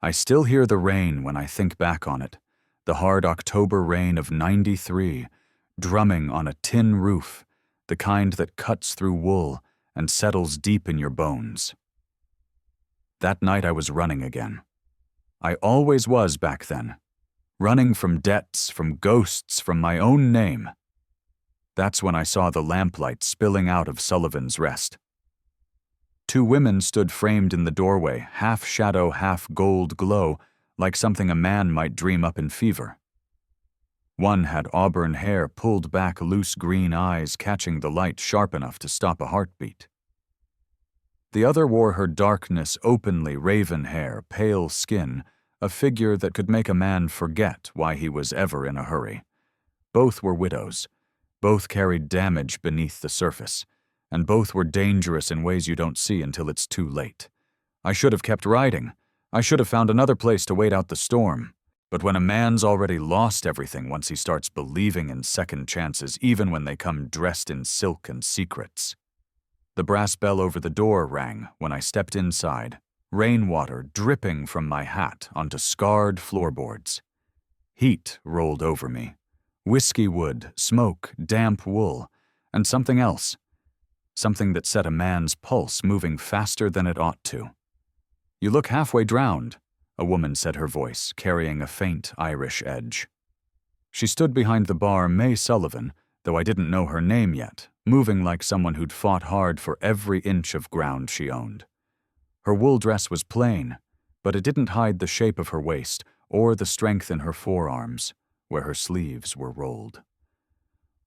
I still hear the rain when I think back on it, the hard October rain of '93, drumming on a tin roof, the kind that cuts through wool and settles deep in your bones. That night I was running again. I always was back then, running from debts, from ghosts, from my own name. That's when I saw the lamplight spilling out of Sullivan's Rest. Two women stood framed in the doorway, half shadow, half gold glow, like something a man might dream up in fever. One had auburn hair, pulled back, loose green eyes catching the light sharp enough to stop a heartbeat. The other wore her darkness openly, raven hair, pale skin, a figure that could make a man forget why he was ever in a hurry. Both were widows. Both carried damage beneath the surface, and both were dangerous in ways you don't see until it's too late. I should have kept riding. I should have found another place to wait out the storm. But when a man's already lost everything once he starts believing in second chances, even when they come dressed in silk and secrets. The brass bell over the door rang when I stepped inside, rainwater dripping from my hat onto scarred floorboards. Heat rolled over me. Whiskey wood, smoke, damp wool, and something else. Something that set a man's pulse moving faster than it ought to. "You look halfway drowned," a woman said, her voice carrying a faint Irish edge. She stood behind the bar, May Sullivan, though I didn't know her name yet, moving like someone who'd fought hard for every inch of ground she owned. Her wool dress was plain, but it didn't hide the shape of her waist or the strength in her forearms, where her sleeves were rolled.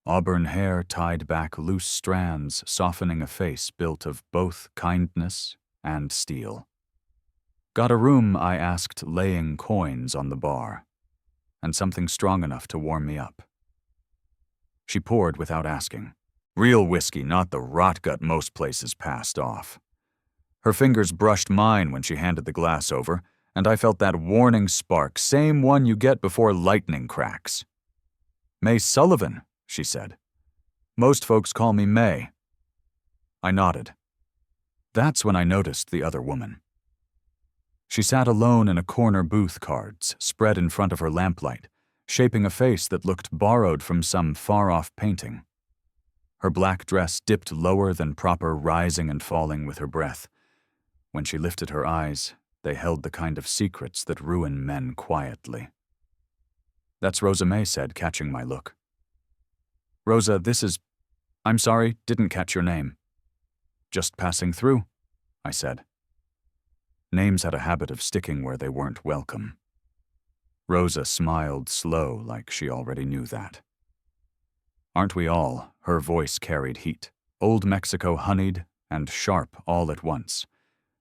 Auburn hair tied back loose strands, softening a face built of both kindness and steel. "Got a room?" I asked, laying coins on the bar, and something strong enough to warm me up. She poured without asking. Real whiskey, not the rot gut most places passed off. Her fingers brushed mine when she handed the glass over, and I felt that warning spark, same one you get before lightning cracks. "May Sullivan," she said. "Most folks call me May." I nodded. That's when I noticed the other woman. She sat alone in a corner booth, cards spread in front of her lamplight, shaping a face that looked borrowed from some far-off painting. Her black dress dipped lower than proper, rising and falling with her breath. When she lifted her eyes, they held the kind of secrets that ruin men quietly. "That's Rosa," May said, catching my look. "Rosa, this is... I'm sorry, didn't catch your name." "Just passing through," I said. Names had a habit of sticking where they weren't welcome. Rosa smiled slow, like she already knew that. "Aren't we all?" Her voice carried heat. Old Mexico honeyed and sharp all at once.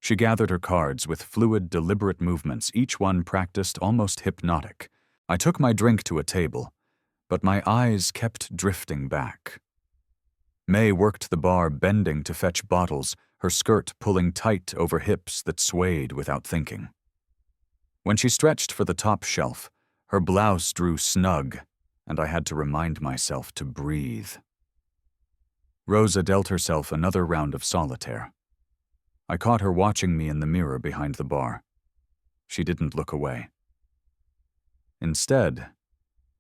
She gathered her cards with fluid, deliberate movements, each one practiced almost hypnotic. I took my drink to a table, but my eyes kept drifting back. May worked the bar, bending to fetch bottles, her skirt pulling tight over hips that swayed without thinking. When she stretched for the top shelf, her blouse drew snug, and I had to remind myself to breathe. Rosa dealt herself another round of solitaire. I caught her watching me in the mirror behind the bar. She didn't look away. Instead,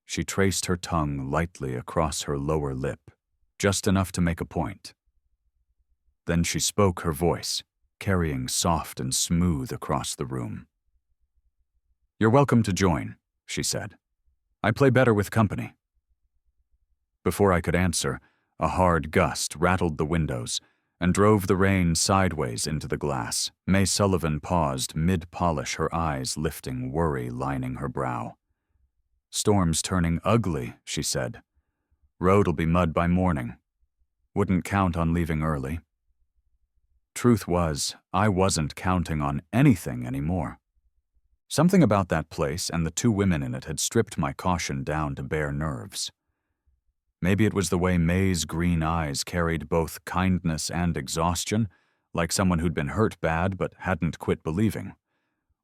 she traced her tongue lightly across her lower lip, just enough to make a point. Then she spoke, her voice carrying soft and smooth across the room. "You're welcome to join," she said. "I play better with company." Before I could answer, a hard gust rattled the windows and drove the rain sideways into the glass. May Sullivan paused mid-polish, her eyes lifting, worry lining her brow. "Storm's turning ugly," she said. "Road'll be mud by morning. Wouldn't count on leaving early." Truth was, I wasn't counting on anything anymore. Something about that place and the two women in it had stripped my caution down to bare nerves. Maybe it was the way May's green eyes carried both kindness and exhaustion, like someone who'd been hurt bad but hadn't quit believing.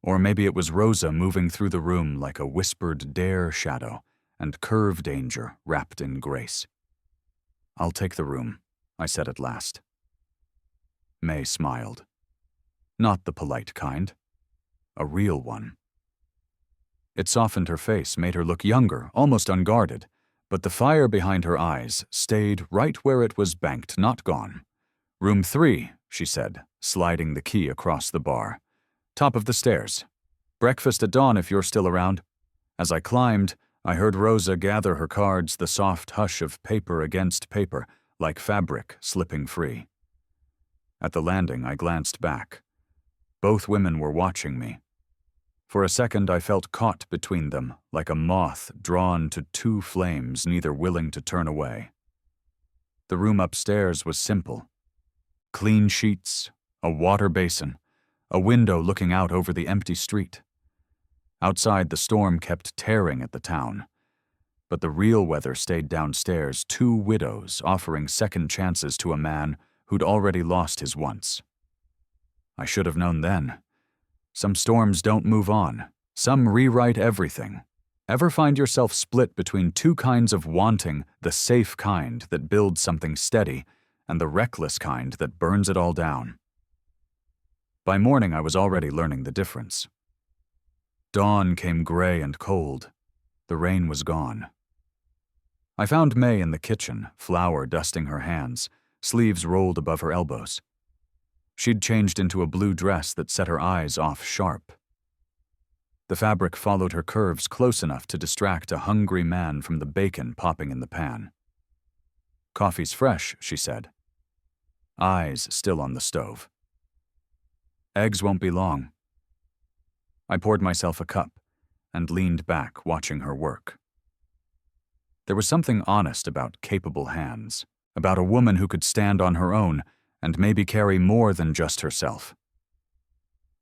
Or maybe it was Rosa moving through the room like a whispered dare shadow and curve danger wrapped in grace. "I'll take the room," I said at last. May smiled. Not the polite kind. a real one. It softened her face, made her look younger, almost unguarded, but the fire behind her eyes stayed right where it was banked, not gone. "Room 3, she said, sliding the key across the bar. "Top of the stairs. Breakfast at dawn if you're still around." As I climbed, I heard Rosa gather her cards, the soft hush of paper against paper, like fabric slipping free. At the landing, I glanced back. Both women were watching me. For a second, I felt caught between them, like a moth drawn to two flames, neither willing to turn away. The room upstairs was simple. Clean sheets, a water basin, a window looking out over the empty street. Outside, the storm kept tearing at the town. But the real weather stayed downstairs, two widows offering second chances to a man who'd already lost his once. I should have known then. Some storms don't move on. Some rewrite everything. Ever find yourself split between two kinds of wanting, the safe kind that builds something steady, and the reckless kind that burns it all down? By morning, I was already learning the difference. Dawn came gray and cold. The rain was gone. I found May in the kitchen, flour dusting her hands, sleeves rolled above her elbows. She'd changed into a blue dress that set her eyes off sharp. The fabric followed her curves close enough to distract a hungry man from the bacon popping in the pan. "Coffee's fresh," she said. Eyes still on the stove. "Eggs won't be long." I poured myself a cup and leaned back, watching her work. There was something honest about capable hands, about a woman who could stand on her own and maybe carry more than just herself.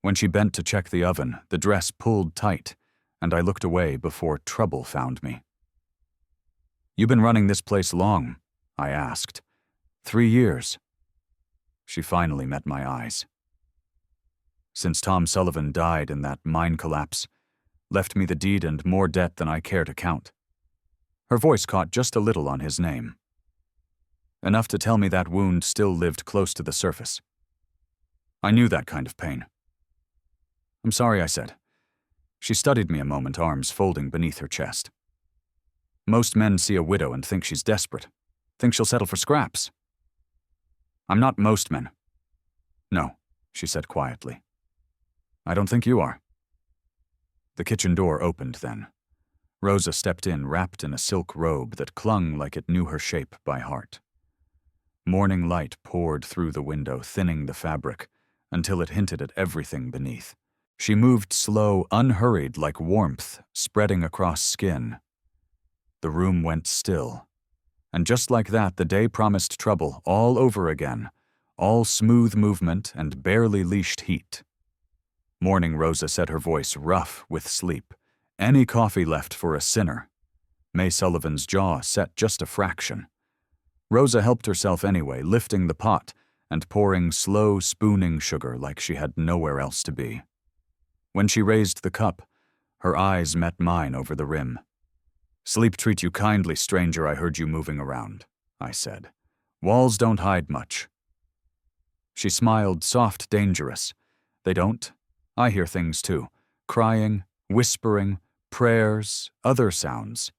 When she bent to check the oven, the dress pulled tight, and I looked away before trouble found me. "You been running this place long?" I asked. 3 years. She finally met my eyes. "Since Tom Sullivan died in that mine collapse, left me the deed and more debt than I care to count." Her voice caught just a little on his name. Enough to tell me that wound still lived close to the surface. I knew that kind of pain. "I'm sorry," I said. She studied me a moment, arms folding beneath her chest. "Most men see a widow and think she's desperate, think she'll settle for scraps. I'm not most men." "No," she said quietly. "I don't think you are." The kitchen door opened then. Rosa stepped in, wrapped in a silk robe that clung like it knew her shape by heart. Morning light poured through the window, thinning the fabric, until it hinted at everything beneath. She moved slow, unhurried, like warmth spreading across skin. The room went still. And just like that, the day promised trouble all over again, all smooth movement and barely leashed heat. "Morning," Rosa said, her voice rough with sleep. "Any coffee left for a sinner?" May Sullivan's jaw set just a fraction. Rosa helped herself anyway, lifting the pot and pouring slow spooning sugar like she had nowhere else to be. When she raised the cup, her eyes met mine over the rim. "Sleep treat you kindly, stranger, I heard you moving around," I said. "Walls don't hide much." She smiled, soft, dangerous. "They don't. I hear things too. Crying, whispering, prayers, other sounds."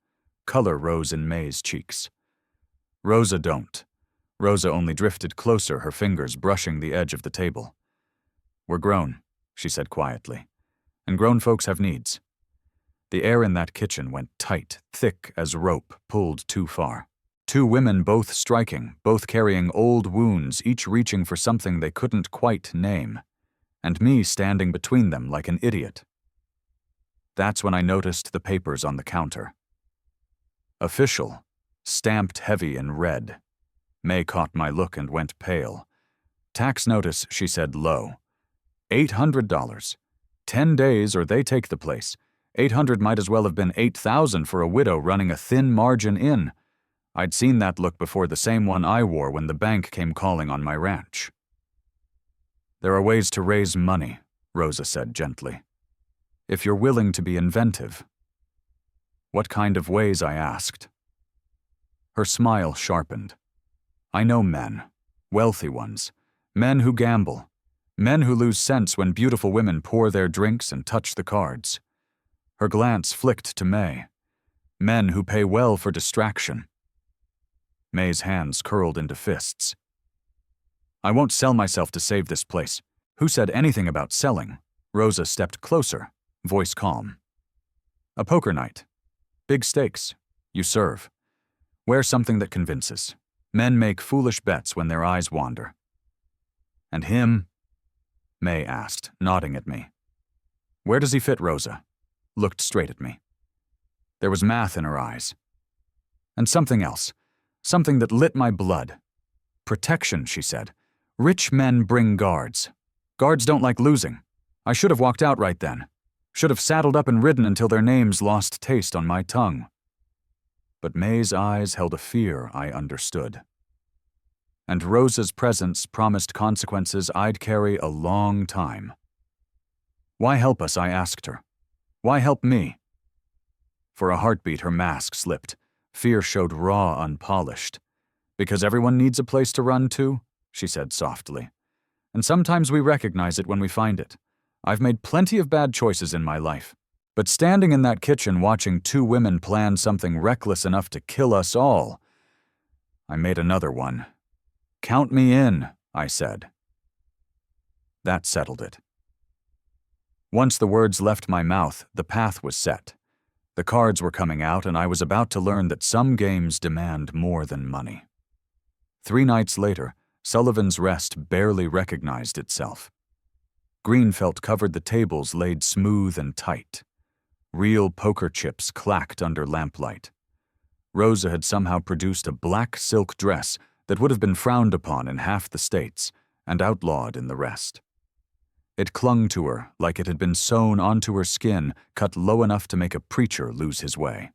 Color rose in May's cheeks. "Rosa don't." Rosa only drifted closer, her fingers brushing the edge of the table. "We're grown," she said quietly. "And grown folks have needs." The air in that kitchen went tight, thick as rope pulled too far. Two women both striking, both carrying old wounds, each reaching for something they couldn't quite name. And me standing between them like an idiot. That's when I noticed the papers on the counter. "Official," stamped heavy in red. May caught my look and went pale. "Tax notice," she said low. $800. 10 days or they take the place. 800 might as well have been 8,000 for a widow running a thin margin in. I'd seen that look before, the same one I wore when the bank came calling on my ranch. "There are ways to raise money," Rosa said gently. "If you're willing to be inventive." "What kind of ways?" I asked. Her smile sharpened. "I know men, wealthy ones, men who gamble, Men who lose sense when beautiful women pour their drinks and touch the cards. Her glance flicked to May. Men who pay well for distraction. May's hands curled into fists. I won't sell myself to save this place. Who said anything about selling? Rosa stepped closer, voice calm. A poker night. Big stakes. You serve. Wear something that convinces. Men make foolish bets when their eyes wander. And him? May asked, nodding at me. Where does he fit, Rosa? Looked straight at me. There was math in her eyes. And something else. Something that lit my blood. Protection, she said. Rich men bring guards. Guards don't like losing. I should have walked out right then. Should have saddled up and ridden until their names lost taste on my tongue. But May's eyes held a fear I understood. And Rosa's presence promised consequences I'd carry a long time. Why help us, I asked her. Why help me? For a heartbeat, her mask slipped. Fear showed raw, unpolished. Because everyone needs a place to run to, she said softly. And sometimes we recognize it when we find it. I've made plenty of bad choices in my life. But standing in that kitchen watching two women plan something reckless enough to kill us all, I made another one. Count me in, I said. That settled it. Once the words left my mouth, the path was set. The cards were coming out, and I was about to learn that some games demand more than money. 3 nights later, Sullivan's Rest barely recognized itself. Green felt covered the tables laid smooth and tight. Real poker chips clacked under lamplight. Rosa had somehow produced a black silk dress that would have been frowned upon in half the states and outlawed in the rest. It clung to her like it had been sewn onto her skin, cut low enough to make a preacher lose his way.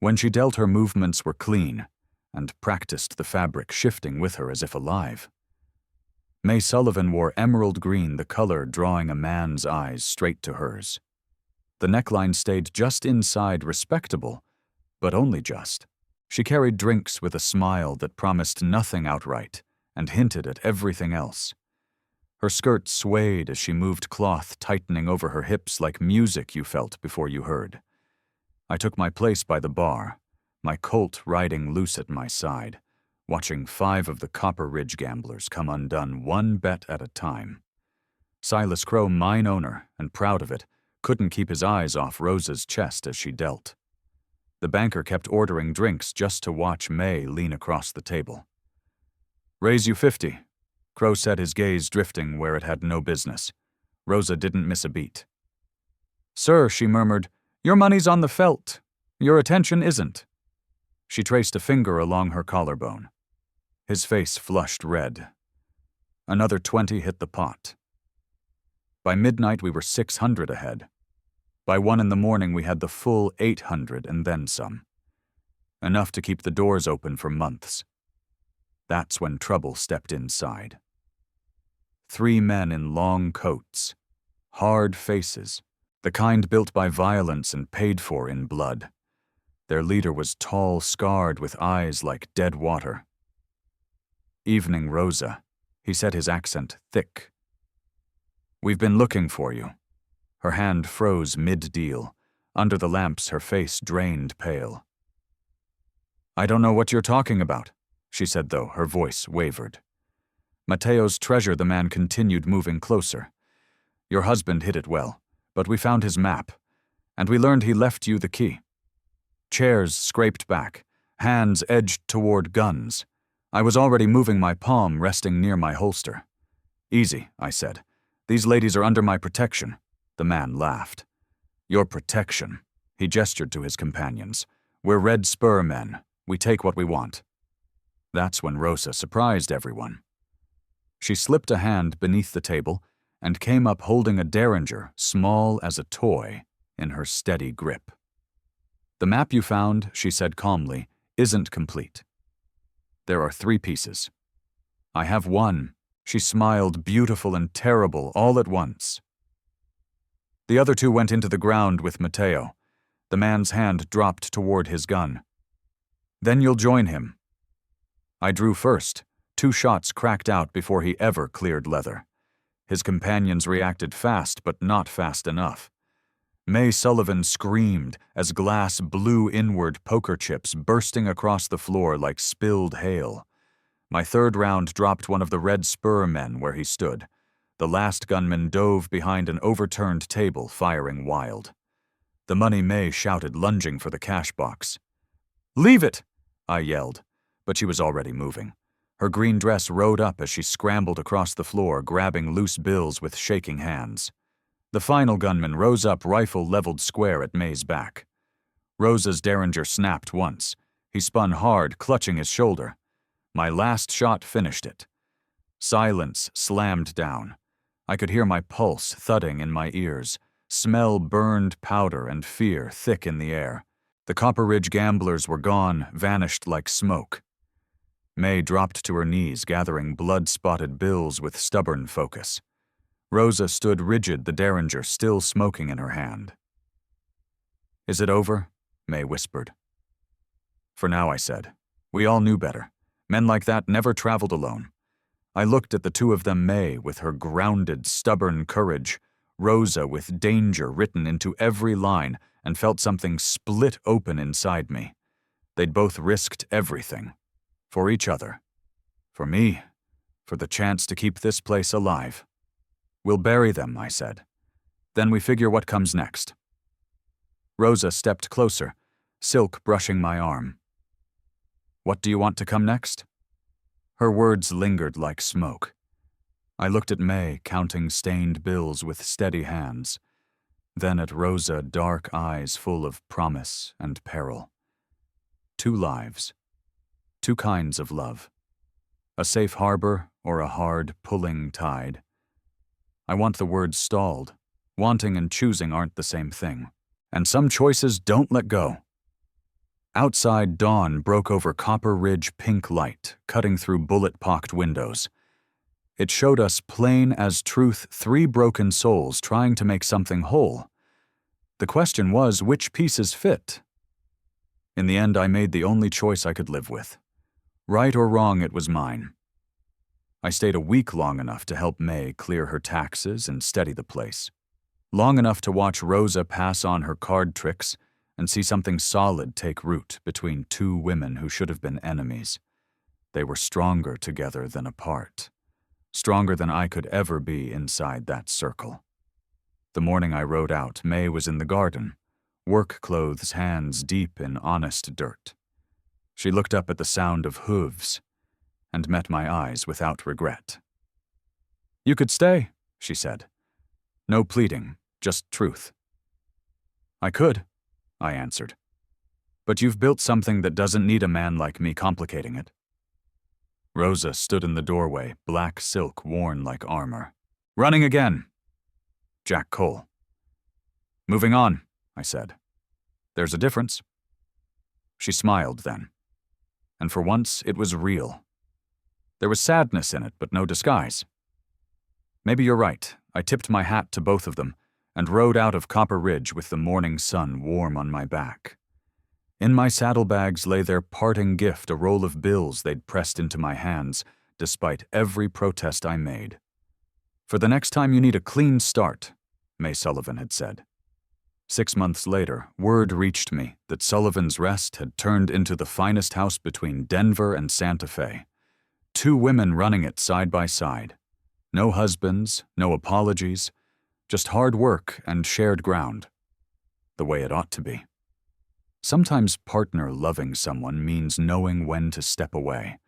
When she dealt, her movements were clean, and practiced the fabric shifting with her as if alive. May Sullivan wore emerald green, the color drawing a man's eyes straight to hers. The neckline stayed just inside respectable, but only just. She carried drinks with a smile that promised nothing outright and hinted at everything else. Her skirt swayed as she moved, cloth tightening over her hips like music you felt before you heard. I took my place by the bar, my colt riding loose at my side, watching 5 of the Copper Ridge gamblers come undone one bet at a time. Silas Crow, mine owner, and proud of it, couldn't keep his eyes off Rosa's chest as she dealt. The banker kept ordering drinks just to watch May lean across the table. Raise you 50. Crow said, his gaze drifting where it had no business. Rosa didn't miss a beat. Sir, she murmured, your money's on the felt. Your attention isn't. She traced a finger along her collarbone. His face flushed red. Another 20 hit the pot. By midnight we were 600 ahead. By 1 in the morning we had the full 800 and then some. Enough to keep the doors open for months. That's when trouble stepped inside. 3 men in long coats, hard faces, the kind built by violence and paid for in blood. Their leader was tall, scarred, with eyes like dead water. Evening, Rosa, he said, his accent thick. We've been looking for you. Her hand froze mid-deal. Under the lamps, her face drained pale. I don't know what you're talking about, she said, though her voice wavered. Mateo's treasure, the man continued, moving closer. Your husband hid it well, but we found his map, and we learned he left you the key. Chairs scraped back, hands edged toward guns. I was already moving, my palm resting near my holster. Easy, I said. These ladies are under my protection. The man laughed. Your protection, he gestured to his companions. We're Red Spur men. We take what we want. That's when Rosa surprised everyone. She slipped a hand beneath the table and came up holding a derringer, small as a toy, in her steady grip. The map you found, she said calmly, isn't complete. There are 3 pieces. I have 1. She smiled, beautiful and terrible all at once. The other 2 went into the ground with Mateo. The man's hand dropped toward his gun. Then you'll join him. I drew first. 2 shots cracked out before he ever cleared leather. His companions reacted fast, but not fast enough. May Sullivan screamed as glass blew inward, poker chips bursting across the floor like spilled hail. My third round dropped one of the red spur men where he stood. The last gunman dove behind an overturned table, firing wild. The money May shouted, lunging for the cash box. "Leave it!" I yelled, but she was already moving. Her green dress rode up as she scrambled across the floor, grabbing loose bills with shaking hands. The final gunman rose up, rifle leveled square at May's back. Rosa's derringer snapped once. He spun hard, clutching his shoulder. My last shot finished it. Silence slammed down. I could hear my pulse thudding in my ears, smell burned powder and fear thick in the air. The Copper Ridge gamblers were gone, vanished like smoke. May dropped to her knees, gathering blood-spotted bills with stubborn focus. Rosa stood rigid, the derringer still smoking in her hand. "Is it over?" May whispered. "For now," I said. We all knew better. Men like that never traveled alone. I looked at the two of them, May with her grounded, stubborn courage, Rosa with danger written into every line, and felt something split open inside me. They'd both risked everything. For each other. For me. For the chance to keep this place alive. "We'll bury them," I said. "Then we figure what comes next." Rosa stepped closer, silk brushing my arm. "What do you want to come next?" Her words lingered like smoke. I looked at May, counting stained bills with steady hands, then at Rosa, dark eyes full of promise and peril. 2 lives. 2 kinds of love. A safe harbor or a hard, pulling tide. I want the words stalled. Wanting and choosing aren't the same thing. And some choices don't let go. Outside, dawn broke over Copper Ridge pink light, cutting through bullet-pocked windows. It showed us plain as truth 3 broken souls trying to make something whole. The question was, which pieces fit? In the end, I made the only choice I could live with. Right or wrong, it was mine. I stayed a week long enough to help May clear her taxes and steady the place. Long enough to watch Rosa pass on her card tricks and see something solid take root between 2 women who should have been enemies. They were stronger together than apart. Stronger than I could ever be inside that circle. The morning I rode out, May was in the garden, work clothes, hands deep in honest dirt. She looked up at the sound of hooves and met my eyes without regret. "You could stay," she said. No pleading, just truth. "I could," I answered. "But you've built something that doesn't need a man like me complicating it." Rosa stood in the doorway, black silk worn like armor. "Running again." Jack Cole. "Moving on," I said. "There's a difference." She smiled then. And for once, it was real. There was sadness in it, but no disguise. "Maybe you're right." I tipped my hat to both of them and rode out of Copper Ridge with the morning sun warm on my back. In my saddlebags lay their parting gift, a roll of bills they'd pressed into my hands, despite every protest I made. "For the next time you need a clean start," May Sullivan had said. 6 months later, word reached me that Sullivan's Rest had turned into the finest house between Denver and Santa Fe. 2 women running it side by side. No husbands, no apologies, just hard work and shared ground. The way it ought to be. Sometimes partner loving someone means knowing when to step away.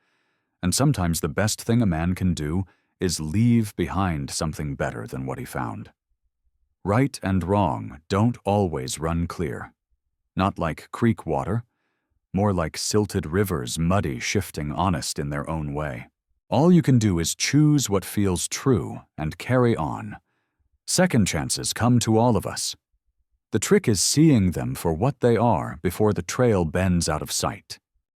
And sometimes the best thing a man can do is leave behind something better than what he found. Right and wrong don't always run clear. Not like creek water. More like silted rivers, muddy, shifting, honest in their own way. All you can do is choose what feels true and carry on. Second chances come to all of us. The trick is seeing them for what they are before the trail bends out of sight.